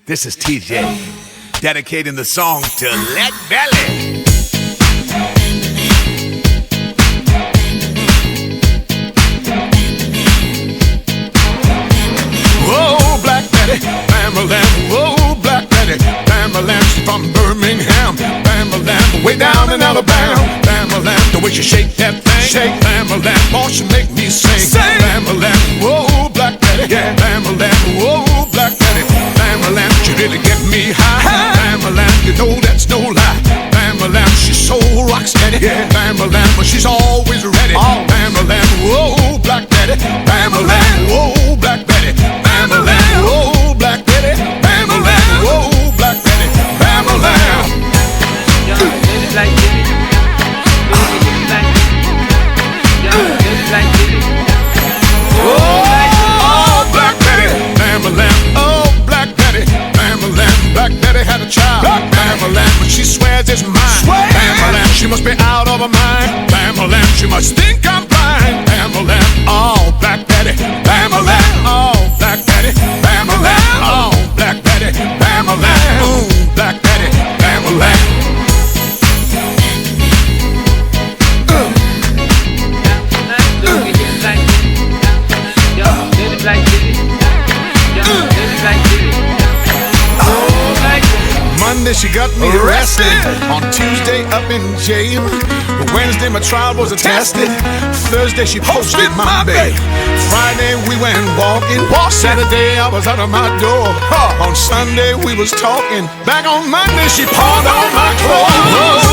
This is TJ, dedicating the song to Lead Belly. Whoa, Black Betty, Bam-a-lam, whoa, Black Betty, Bam-a-lam, she's from Birmingham, Bam-a-lam, way down in Alabama, Bam-a-lam, the way she shake that thing, shake, Bam-a-lam, oh, she make me sing, Bam-a-lam, whoa, Black Betty, yeah, Bam-a-lam, whoa, Black Betty, Bam-a-lam, she really get me high, Bam-a-lam, you know that's no lie, Bam-a-lam, she's so rock steady, yeah, Bam-a-lam, but she's always ready, Bam-a-lam, whoa, Black Betty, Bam-a-lam, whoa, Black Betty, Bam-a-lam, whoa, Black Betty, Bam-a-lam, whoa, Black Betty, Bam-a-lam. Oh, Black Betty, Bam-a-lam, oh, Black Betty, Bam-a-lam, Black Betty had a child, Bam-a-lam, but she swears it's mine, Bam-a-lam, she must be out of her mind, Bam-a-lam, she must think I'm blind, Bam-a-lam, oh, Black Betty, Bam-a-lam, oh, Black Betty, Bam-a-lam, oh, Black Betty, Bam-a-lam, ooh, Black Betty, Bam-a-lam. Monday she got me arrested, on Tuesday up in jail, Wednesday my trial was attested, Thursday she posted my bail, Friday we went walking, Saturday I was out of my door, on Sunday we was talking, back on Monday she pawned all my clothes.